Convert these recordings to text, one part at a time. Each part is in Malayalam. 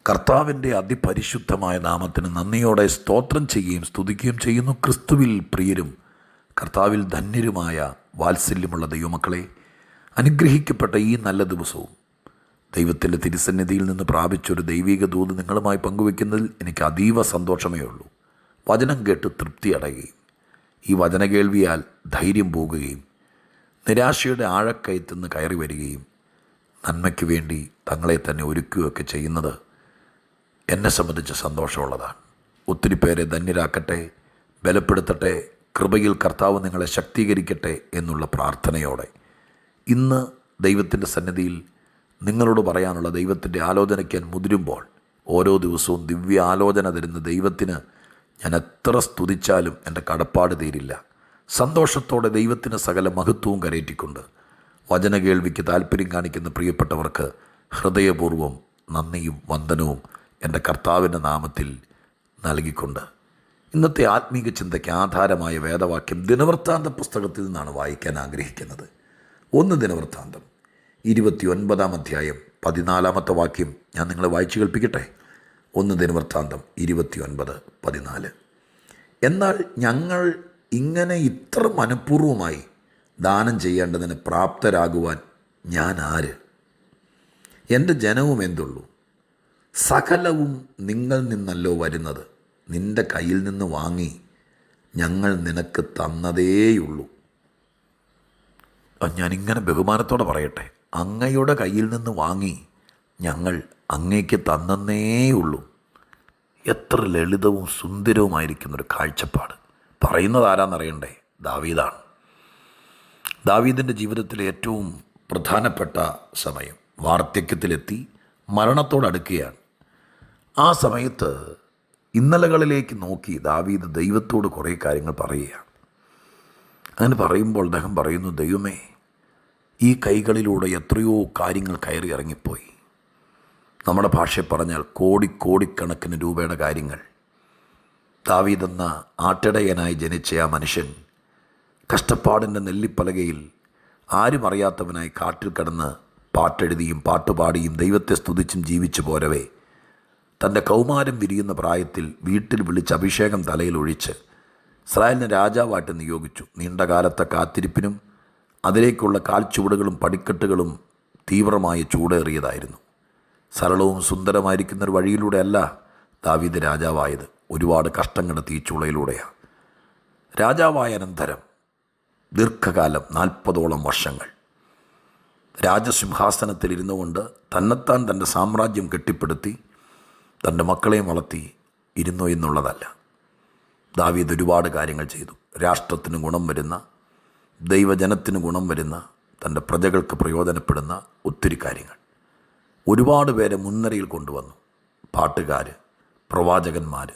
കർത്താവിൻ്റെ അതിപരിശുദ്ധമായ നാമത്തിന് നന്ദിയോടെ സ്തോത്രം ചെയ്യുകയും സ്തുതിക്കുകയും ചെയ്യുന്നു. ക്രിസ്തുവിൽ പ്രിയരും കർത്താവിൽ ധന്യരുമായ വാത്സല്യമുള്ള ദൈവമക്കളെ, അനുഗ്രഹിക്കപ്പെട്ട ഈ നല്ല ദിവസവും ദൈവത്തിൻ്റെ തിരുസന്നിധിയിൽ നിന്ന് പ്രാപിച്ചൊരു ദൈവിക ദൂത് നിങ്ങളുമായി പങ്കുവെക്കുന്നതിൽ എനിക്ക് അതീവ സന്തോഷമേ ഉള്ളൂ. വചനം കേട്ട് തൃപ്തി അടയുകയും ഈ വചന കേൾവിയാൽ ധൈര്യം പോകുകയും നിരാശയുടെ ആഴക്കയത്തുനിന്ന് കയറി വരികയും നന്മയ്ക്ക് വേണ്ടി തങ്ങളെ തന്നെ ഒരുക്കുകയൊക്കെ ചെയ്യുന്നത് എന്നെ സംബന്ധിച്ച് സന്തോഷമുള്ളതാണ്. ഒത്തിരി പേരെ ധന്യരാക്കട്ടെ, ബലപ്പെടുത്തട്ടെ, കൃപയിൽ കർത്താവ് നിങ്ങളെ ശക്തീകരിക്കട്ടെ എന്നുള്ള പ്രാർത്ഥനയോടെ ഇന്ന് ദൈവത്തിൻ്റെ സന്നിധിയിൽ നിങ്ങളോട് പറയാനുള്ള ദൈവത്തിൻ്റെ ആലോചനയ്ക്ക് മുതിരുമ്പോൾ ഓരോ ദിവസവും ദിവ്യ ആലോചന തരുന്ന ദൈവത്തിന് ഞാൻ എത്ര സ്തുതിച്ചാലും എൻ്റെ കടപ്പാട് തീരില്ല. സന്തോഷത്തോടെ ദൈവത്തിന് സകല മഹത്വവും കരയറ്റിക്കൊണ്ട് വചന കേൾവിക്ക് താല്പര്യം കാണിക്കുന്ന പ്രിയപ്പെട്ടവർക്ക് ഹൃദയപൂർവ്വം നന്ദിയും വന്ദനവും എൻ്റെ കർത്താവിൻ്റെ നാമത്തിൽ നൽകിക്കൊണ്ട് ഇന്നത്തെ ആത്മീക ചിന്തയ്ക്ക് ആധാരമായ വേദവാക്യം ദിനവൃത്താന്ത പുസ്തകത്തിൽ നിന്നാണ് വായിക്കാൻ ആഗ്രഹിക്കുന്നത്. 1 ദിനവൃത്താന്തം 29 അധ്യായം 14 വാക്യം ഞാൻ നിങ്ങളെ വായിച്ചു കേൾപ്പിക്കട്ടെ. 1 ദിനവൃത്താന്തം 29:14. എന്നാൽ ഞങ്ങൾ ഇങ്ങനെ ഇത്ര മനഃപൂർവ്വമായി ദാനം ചെയ്യേണ്ടതിന് പ്രാപ്തരാകുവാൻ ഞാൻ ആര്? എൻ്റെ ജനവും എന്തുള്ളൂ? സകലവും നിങ്ങൾ നിന്നല്ലോ വരുന്നത്. നിൻ്റെ കയ്യിൽ നിന്ന് വാങ്ങി ഞങ്ങൾ നിനക്ക് തന്നതേയുള്ളൂ. ഞാനിങ്ങനെ ബഹുമാനത്തോടെ പറയട്ടെ, അങ്ങയുടെ കയ്യിൽ നിന്ന് വാങ്ങി ഞങ്ങൾ അങ്ങേക്ക് തന്നേയുള്ളൂ. എത്ര ലളിതവും സുന്ദരവുമായിരിക്കുന്നൊരു കാഴ്ചപ്പാട്. പറയുന്നത് ആരാന്നറിയണ്ടേ? ദാവീദാണ്. ദാവീദിൻ്റെ ജീവിതത്തിലെ ഏറ്റവും പ്രധാനപ്പെട്ട സമയം വാർദ്ധക്യത്തിലെത്തി മരണത്തോടടുക്കുകയാണ്. ആ സമയത്ത് ഇന്നലകളിലേക്ക് നോക്കി ദാവീദ് ദൈവത്തോട് കുറേ കാര്യങ്ങൾ പറയുകയാണ്. അങ്ങനെ പറയുമ്പോൾ അദ്ദേഹം പറയുന്നു, ദൈവമേ, ഈ കൈകളിലൂടെ എത്രയോ കാര്യങ്ങൾ കയറി ഇറങ്ങിപ്പോയി. നമ്മുടെ ഭാഷയിൽ പറഞ്ഞാൽ കോടിക്കണക്കിന് രൂപയുടെ കാര്യങ്ങൾ. ദാവീദ് എന്ന ആട്ടിടയനായി ജനിച്ച ആ മനുഷ്യൻ കഷ്ടപ്പാടിൻ്റെ നെല്ലിപ്പലകയിൽ ആരും അറിയാത്തവനായി കാട്ടിൽ കിടന്ന് പാട്ടെഴുതിയും പാട്ടുപാടിയും ദൈവത്തെ സ്തുതിച്ചും ജീവിച്ചു പോരവേ തൻ്റെ കൗമാരം വിരിയുന്ന പ്രായത്തിൽ വീട്ടിൽ വിളിച്ച് അഭിഷേകം തലയിൽ ഒഴിച്ച് ഇസ്രായേലിനെ രാജാവായിട്ട് നിയോഗിച്ചു. നീണ്ടകാലത്തെ കാത്തിരിപ്പിനും അതിലേക്കുള്ള കാൽച്ചുവടുകളും പടിക്കെട്ടുകളും തീവ്രമായ ചൂടേറിയതായിരുന്നു. സരളവും സുന്ദരമായിരിക്കുന്നൊരു വഴിയിലൂടെയല്ല ദാവീദ് രാജാവായത്. ഒരുപാട് കഷ്ടങ്ങളുടെ തീച്ചുളയിലൂടെയാണ്. രാജാവായ അനന്തരം ദീർഘകാലം 40ഓളം വർഷങ്ങൾ രാജസിംഹാസനത്തിലിരുന്നു കൊണ്ട് തന്നെത്താൻ തൻ്റെ സാമ്രാജ്യം കെട്ടിപ്പടുത്തി തൻ്റെ മക്കളെയും വളർത്തി ഇരുന്നു എന്നുള്ളതല്ല. ദാവീദ് ഒരുപാട് കാര്യങ്ങൾ ചെയ്തു. രാഷ്ട്രത്തിന് ഗുണം വരുന്ന, ദൈവജനത്തിന് ഗുണം വരുന്ന, തൻ്റെ പ്രജകൾക്ക് പ്രയോജനപ്പെടുന്ന ഒത്തിരി കാര്യങ്ങൾ. ഒരുപാട് പേരെ മുൻനിരയിൽ കൊണ്ടുവന്നു. പാട്ടുകാർ, പ്രവാചകന്മാർ,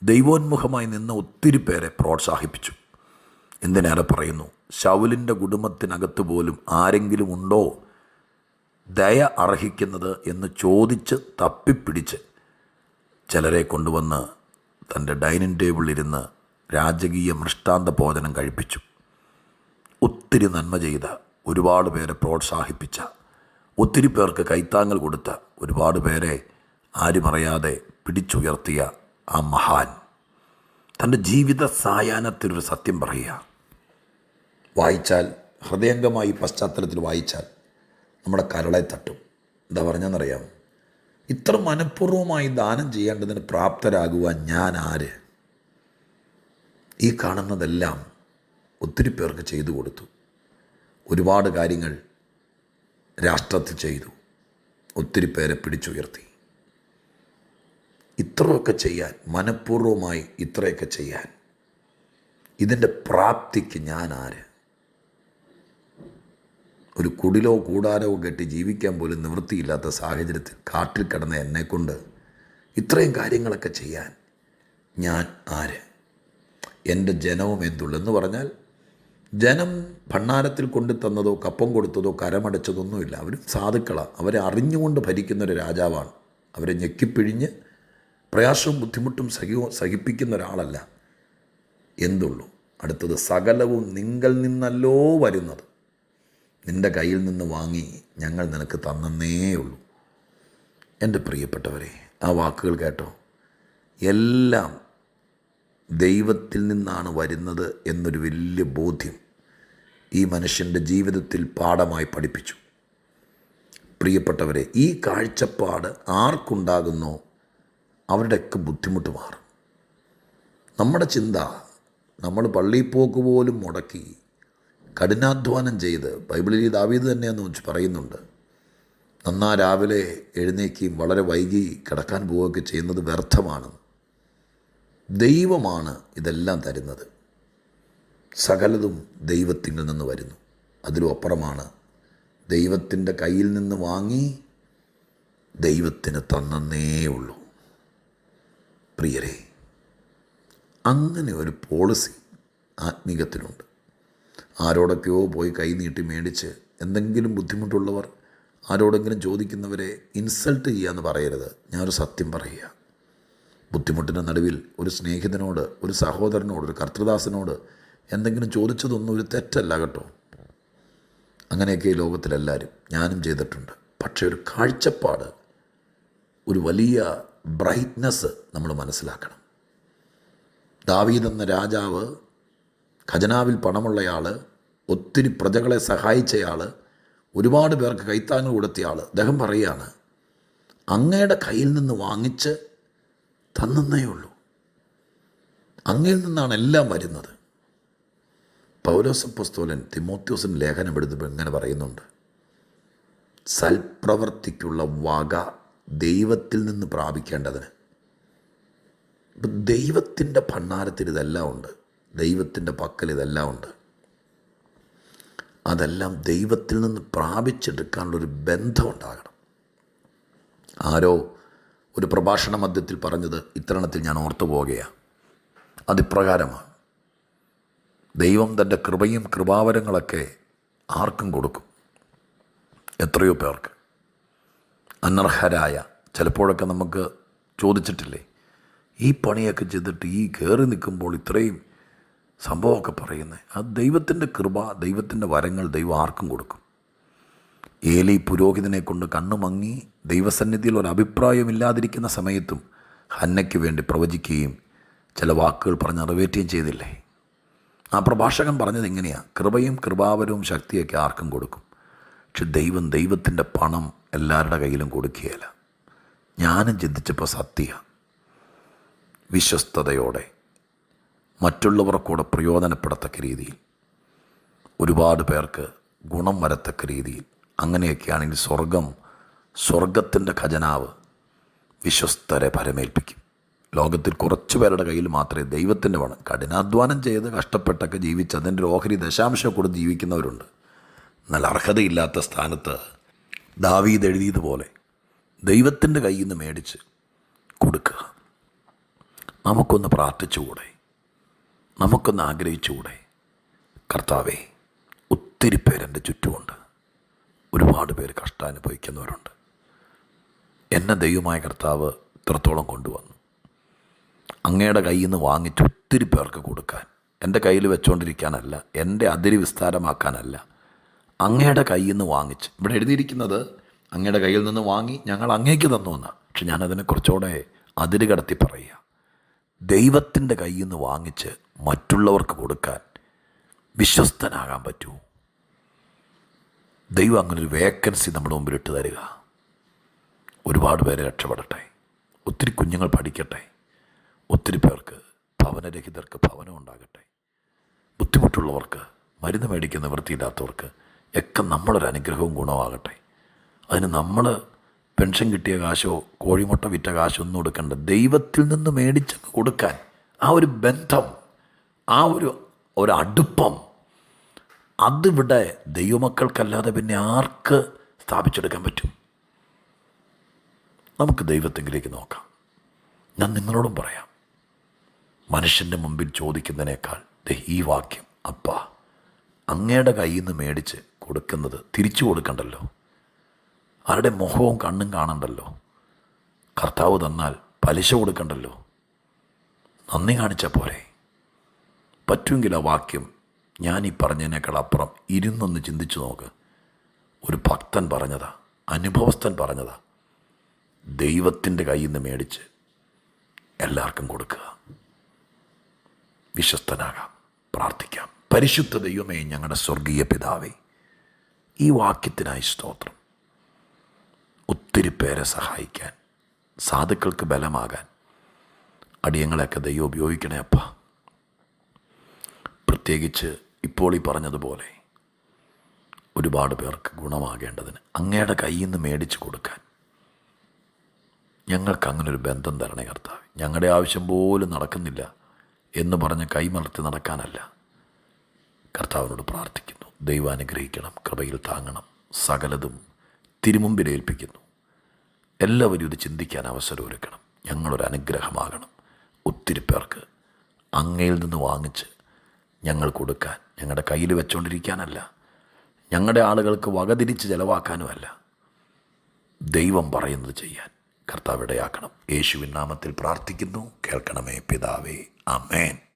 ദൈവോന്മുഖമായി നിന്ന ഒത്തിരി പേരെ പ്രോത്സാഹിപ്പിച്ചു. എന്തിനേറെ പറയുന്നു, ശൗലിൻ്റെ കുടുംബത്തിനകത്ത് പോലും ആരെങ്കിലും ഉണ്ടോ ദയ അർഹിക്കുന്നത് എന്ന് ചോദിച്ച് തപ്പിപ്പിടിച്ച് ചിലരെ കൊണ്ടുവന്ന് തൻ്റെ ഡൈനിങ് ടേബിളിലിരുന്ന് രാജകീയ മൃഷ്ടാന്ത ഭോജനം കഴിപ്പിച്ചു. ഒത്തിരി നന്മ ചെയ്ത, ഒരുപാട് പേരെ പ്രോത്സാഹിപ്പിച്ച, ഒത്തിരി പേർക്ക് കൈത്താങ്ങൽ കൊടുത്ത, ഒരുപാട് പേരെ ആരുമറിയാതെ പിടിച്ചുയർത്തിയ ആ മഹാൻ തൻ്റെ ജീവിത സായാഹ്നത്തിലൊരു സത്യം പറയുക. വായിച്ചാൽ, ഹൃദയംഗമായി പശ്ചാത്തലത്തിൽ വായിച്ചാൽ നമ്മുടെ കരളെ തട്ടും. എന്താ പറഞ്ഞെന്നറിയാം? ഇത്ര മനഃപൂർവ്വമായി ദാനം ചെയ്യേണ്ടതിന് പ്രാപ്തരാകുവാൻ ഞാൻ ആര്? ഈ കാണുന്നതെല്ലാം ഒത്തിരി പേർക്ക് ചെയ്തു കൊടുത്തു. ഒരുപാട് കാര്യങ്ങൾ രാഷ്ട്രത്തിൽ ചെയ്തു. ഒത്തിരി പേരെ പിടിച്ചുയർത്തി. ഇത്രയൊക്കെ ചെയ്യാൻ, മനഃപൂർവ്വമായി ഇത്രയൊക്കെ ചെയ്യാൻ, ഇതിൻ്റെ പ്രാപ്തിക്ക് ഞാൻ ആര്? ഒരു കുടിലോ കൂടാരോ കെട്ടി ജീവിക്കാൻ പോലും നിവൃത്തിയില്ലാത്ത സാഹചര്യത്തിൽ കാട്ടിൽ കിടന്ന എന്നെക്കൊണ്ട് ഇത്രയും കാര്യങ്ങളൊക്കെ ചെയ്യാൻ ഞാൻ ആര്? എൻ്റെ ജനവും എന്തുള്ളൂ എന്ന് പറഞ്ഞാൽ, ജനം ഭണ്ഡാരത്തിൽ കൊണ്ടു തന്നതോ കപ്പം കൊടുത്തതോ കരമടച്ചതൊന്നുമില്ല. അവർ സാധുക്കളാണ്. അവരെ അറിഞ്ഞുകൊണ്ട് ഭരിക്കുന്നൊരു രാജാവാണ്. അവരെ ഞെക്കിപ്പിഴിഞ്ഞ് പ്രയാസവും ബുദ്ധിമുട്ടും സഹിപ്പിക്കുന്ന ഒരാളല്ല. എന്തുള്ളൂ? അടുത്തത്, സകലവും നിങ്ങൾ നിന്നല്ലോ വരുന്നത്. നിൻ്റെ കയ്യിൽ നിന്ന് വാങ്ങി ഞങ്ങൾ നിനക്ക് തന്നേയുള്ളൂ. എൻ്റെ പ്രിയപ്പെട്ടവരെ, ആ വാക്കുകൾ കേട്ടോ. എല്ലാം ദൈവത്തിൽ നിന്നാണ് വരുന്നത് എന്നൊരു വലിയ ബോധ്യം ഈ മനുഷ്യൻ്റെ ജീവിതത്തിൽ പാഠമായി പഠിപ്പിച്ചു. പ്രിയപ്പെട്ടവരെ, ഈ കാഴ്ചപ്പാട് ആർക്കുണ്ടാകുന്നോ അവരുടെയൊക്കെ ബുദ്ധിമുട്ട് മാറും. നമ്മുടെ ചിന്ത, നമ്മൾ പള്ളിയിൽ പോക്ക് പോലും മുടക്കി കഠിനാധ്വാനം ചെയ്ത്, ബൈബിളിൽ ദാവീദ് തന്നെയെന്ന് പറയുന്നുണ്ട്, നന്നാ രാവിലെ എഴുന്നേക്കുകയും വളരെ വൈകി കിടക്കാൻ പോവുകയൊക്കെ ചെയ്യുന്നത് വ്യർത്ഥമാണ്. ദൈവമാണ് ഇതെല്ലാം തരുന്നത്. സകലതും ദൈവത്തിൽ നിന്ന് വരുന്നു. അതിലും അപ്പുറമാണ് ദൈവത്തിൻ്റെ കയ്യിൽ നിന്ന് വാങ്ങി ദൈവത്തിന് തന്നേ ഉള്ളൂ. പ്രിയരെ, അങ്ങനെ ഒരു പോളിസി ആത്മീകത്തിലുണ്ട്. ആരോടൊക്കെയോ പോയി കൈ നീട്ടി മേടിച്ച് എന്തെങ്കിലും ബുദ്ധിമുട്ടുള്ളവർ ആരോടെങ്കിലും ചോദിക്കുന്നവരെ ഇൻസൾട്ട് ചെയ്യാമെന്ന് പറയരുത്. ഞാനൊരു സത്യം പറയുക. ബുദ്ധിമുട്ടിൻ്റെ നടുവിൽ ഒരു സ്നേഹിതനോട്, ഒരു സഹോദരനോട്, ഒരു കർത്തൃദാസനോട് എന്തെങ്കിലും ചോദിച്ചതൊന്നും ഒരു തെറ്റല്ല കേട്ടോ. അങ്ങനെയൊക്കെ ഈ ലോകത്തിലെല്ലാവരും, ഞാനും ചെയ്തിട്ടുണ്ട്. പക്ഷേ ഒരു കാഴ്ചപ്പാട്, ഒരു വലിയ ബ്രൈറ്റ്നസ് നമ്മൾ മനസ്സിലാക്കണം. ദാവീദ് എന്ന രാജാവ്, ഖജനാവിൽ പണമുള്ളയാൾ, ഒത്തിരി പ്രജകളെ സഹായിച്ചയാൾ, ഒരുപാട് പേർക്ക് കൈത്താങ്ങൽ കൊടുത്തിയ ആൾ, അദ്ദേഹം പറയുകയാണ്, അങ്ങയുടെ കയ്യിൽ നിന്ന് വാങ്ങിച്ച് തന്നേ ഉള്ളൂ. അങ്ങയിൽ നിന്നാണ് എല്ലാം വരുന്നത്. പൗലോസ് അപ്പോസ്തലൻ തിമോഥെയോസിന് ലേഖനം എഴുതുമ്പോൾ ഇങ്ങനെ പറയുന്നുണ്ട്, സൽപ്രവർത്തിക്കുള്ള വക ദൈവത്തിൽ നിന്ന് പ്രാപിക്കേണ്ടതിന്. ഇപ്പം ദൈവത്തിൻ്റെ ഭണ്ഡാരത്തിൽ ഇതെല്ലാം ഉണ്ട്, ദൈവത്തിൻ്റെ പക്കൽ ഇതെല്ലാം ഉണ്ട്. അതെല്ലാം ദൈവത്തിൽ നിന്ന് പ്രാപിച്ചെടുക്കാനുള്ളൊരു ബന്ധം ഉണ്ടാകണം. ആരോ ഒരു പ്രഭാഷണ മധ്യത്തിൽ പറഞ്ഞത് ഇത്തരണത്തിൽ ഞാൻ ഓർത്തു പോകുകയാണ്. അതിപ്രകാരമാണ്, ദൈവം തൻ്റെ കൃപയും കൃപാവരങ്ങളൊക്കെ ആർക്കും കൊടുക്കും. എത്രയോ പേർക്ക് അനർഹരായ, ചിലപ്പോഴൊക്കെ നമുക്ക് ചോദിച്ചിട്ടില്ലേ, ഈ പണിയൊക്കെ ചെയ്തിട്ട് ഈ കയറി നിൽക്കുമ്പോൾ ഇത്രയും സംഭവമൊക്കെ പറയുന്നത്. അത് ദൈവത്തിൻ്റെ കൃപ, ദൈവത്തിൻ്റെ വരങ്ങൾ ദൈവം ആർക്കും കൊടുക്കും. ഏലി പുരോഹിതനെ കൊണ്ട് കണ്ണുമങ്ങി ദൈവസന്നിധിയിൽ ഒരു അഭിപ്രായമില്ലാതിരിക്കുന്ന സമയത്തും ഹന്നയ്ക്ക് വേണ്ടി പ്രവചിക്കുകയും ചില വാക്കുകൾ പറഞ്ഞ് നിറവേറ്റുകയും ചെയ്തില്ലേ. ആ പ്രഭാഷകൻ പറഞ്ഞത് ഇങ്ങനെയാണ്, കൃപയും കൃപാവരവും ശക്തിയൊക്കെ ആർക്കും കൊടുക്കും, പക്ഷെ ദൈവത്തിൻ്റെ പണം എല്ലാവരുടെ കയ്യിലും കൊടുക്കുകയില്ല. ഞാനും ചിന്തിച്ചപ്പോൾ സത്യമാണ്. വിശ്വസ്തയോടെ മറ്റുള്ളവർക്കൂടെ പ്രയോജനപ്പെടത്തക്ക രീതിയിൽ, ഒരുപാട് പേർക്ക് ഗുണം വരത്തക്ക രീതിയിൽ, അങ്ങനെയൊക്കെയാണെങ്കിൽ സ്വർഗത്തിൻ്റെ ഖജനാവ് വിശ്വസ്തരെ പരമേൽപ്പിക്കും. ലോകത്തിൽ കുറച്ച് പേരുടെ കയ്യിൽ മാത്രമേ ദൈവത്തിൻ്റെ പണം, കഠിനാധ്വാനം ചെയ്ത് കഷ്ടപ്പെട്ടൊക്കെ ജീവിച്ച് അതിൻ്റെ ഒരു ഓഹരി ദശാംശം കൊടുത്ത് ജീവിക്കുന്നവരുണ്ട്. എന്നാൽ അർഹതയില്ലാത്ത സ്ഥാനത്ത് ദാവീദ് എഴുതിയതുപോലെ ദൈവത്തിൻ്റെ കയ്യിൽ നിന്ന് മേടിച്ച് കൊടുക്കുക. നമുക്കൊന്ന് പ്രാർത്ഥിച്ചുകൂടെ? നമുക്കൊന്ന് ആഗ്രഹിച്ചുകൂടെ? കർത്താവേ, ഒത്തിരി പേരെൻ്റെ ചുറ്റുമുണ്ട്, ഒരുപാട് പേര് കഷ്ടാനുഭവിക്കുന്നവരുണ്ട്. എന്നെ ദൈവമായ കർത്താവ് ഇത്രത്തോളം കൊണ്ടുവന്നു. അങ്ങയുടെ കയ്യിൽ നിന്ന് വാങ്ങിച്ച് ഒത്തിരി പേർക്ക് കൊടുക്കാൻ, എൻ്റെ കയ്യിൽ വെച്ചുകൊണ്ടിരിക്കാനല്ല, എൻ്റെ അതിര് വിസ്താരമാക്കാനല്ല, അങ്ങയുടെ കയ്യിൽ നിന്ന് വാങ്ങിച്ച്. ഇവിടെ എഴുതിയിരിക്കുന്നത് അങ്ങയുടെ കയ്യിൽ നിന്ന് വാങ്ങി ഞങ്ങൾ അങ്ങേക്ക് തന്നു എന്നാണ്. പക്ഷെ ഞാനതിനെ കുറച്ചുകൂടെ അതിര് കടത്തി പറയുക, ദൈവത്തിൻ്റെ കയ്യിൽ നിന്ന് വാങ്ങിച്ച് മറ്റുള്ളവർക്ക് കൊടുക്കാൻ വിശ്വസ്തനാകാൻ പറ്റുമോ? ദൈവം അങ്ങനൊരു വേക്കൻസി നമ്മുടെ മുമ്പിൽ ഇട്ട് തരിക. ഒരുപാട് പേര് രക്ഷപ്പെടട്ടെ, ഒത്തിരി കുഞ്ഞുങ്ങൾ പഠിക്കട്ടെ, ഒത്തിരി പേർക്ക് ഭവനരഹിതർക്ക് ഭവനം ഉണ്ടാകട്ടെ, ബുദ്ധിമുട്ടുള്ളവർക്ക്, മരുന്ന് മേടിക്കുന്ന വൃത്തിയില്ലാത്തവർക്ക് ഒക്കെ നമ്മളൊരു അനുഗ്രഹവും ഗുണമാകട്ടെ. അതിന് നമ്മൾ പെൻഷൻ കിട്ടിയ കാശോ കോഴിമുട്ട വിറ്റ കാശോ ഒന്നും കൊടുക്കണ്ട, ദൈവത്തിൽ നിന്ന് മേടിച്ചങ്ങ് കൊടുക്കാൻ ആ ഒരു ബന്ധം, ആ ഒരു അടുപ്പം, അതിവിടെ ദൈവമക്കൾക്കല്ലാതെ പിന്നെ ആർക്ക് സ്ഥാപിച്ചെടുക്കാൻ പറ്റും? നമുക്ക് ദൈവത്തെങ്കിലേക്ക് നോക്കാം. ഞാൻ നിങ്ങളോടും പറയാം, മനുഷ്യൻ്റെ മുമ്പിൽ ചോദിക്കുന്നതിനേക്കാൾ ഈ വാക്യം, അപ്പാ അങ്ങയുടെ കയ്യിൽ നിന്ന് മേടിച്ച് കൊടുക്കുന്നത് തിരിച്ചു കൊടുക്കണ്ടല്ലോ, ആരുടെ മുഖവും കണ്ണും കാണണ്ടല്ലോ, കർത്താവ് തന്നാൽ പലിശ കൊടുക്കണ്ടല്ലോ, നന്ദി കാണിച്ചാൽ പോരെ? പറ്റുമെങ്കിൽ ആ വാക്യം ഞാൻ ഈ പറഞ്ഞതിനേക്കാൾ അപ്പുറം ഇരുന്നൊന്ന് ചിന്തിച്ചു നോക്ക്. ഒരു ഭക്തൻ പറഞ്ഞതാ, അനുഭവസ്ഥൻ പറഞ്ഞതാ. ദൈവത്തിൻ്റെ കയ്യിൽ നിന്ന് മേടിച്ച് എല്ലാവർക്കും കൊടുക്കുക. വിശ്വസ്തനാകാം, പ്രാർത്ഥിക്കാം. പരിശുദ്ധ ദൈവമേ, ഞങ്ങളുടെ സ്വർഗീയ പിതാവേ, ഈ വാക്യത്തിനായി സ്തോത്രം. ഒത്തിരി പേരെ സഹായിക്കാൻ, സാധുക്കൾക്ക് ബലമാകാൻ അടിയങ്ങളെയൊക്കെ ദൈവം ഉപയോഗിക്കണേ അപ്പ. പ്രത്യേകിച്ച് ഇപ്പോൾ ഈ പറഞ്ഞതുപോലെ ഒരുപാട് പേർക്ക് ഗുണമാകേണ്ടതിന് അങ്ങയുടെ കയ്യിൽ നിന്ന് മേടിച്ച് കൊടുക്കാൻ ഞങ്ങൾക്ക് അങ്ങനൊരു ബന്ധം തരണേ കർത്താവ്. ഞങ്ങളുടെ ആവശ്യം പോലും നടക്കുന്നില്ല എന്ന് പറഞ്ഞ് കൈമലർത്തി നടക്കാനല്ല, കർത്താവിനോട് പ്രാർത്ഥിക്കുന്നു. ദൈവം അനുഗ്രഹിക്കണം, കൃപയിൽ താങ്ങണം. സകലതും തിരുമുമ്പിൽ ഏൽപ്പിക്കുന്നു. എല്ലാവരും ഇത് ചിന്തിക്കാൻ അവസരം ഒരുക്കണം. ഞങ്ങളൊരു അനുഗ്രഹമാകണം. ഒത്തിരി പേർക്ക് അങ്ങയിൽ നിന്ന് വാങ്ങിച്ച് ഞങ്ങൾ കൊടുക്കാൻ, ഞങ്ങളുടെ കയ്യിൽ വെച്ചുകൊണ്ടിരിക്കാനല്ല, ഞങ്ങളുടെ ആളുകൾക്ക് വകതിരിച്ച് ചെലവാക്കാനുമല്ല, ദൈവം പറയുന്നത് ചെയ്യാൻ കർത്താവ് ഇടയാക്കണം. യേശുവിൻ നാമത്തിൽ പ്രാർത്ഥിക്കുന്നു. കേൾക്കണമേ പിതാവേ. ആമേൻ.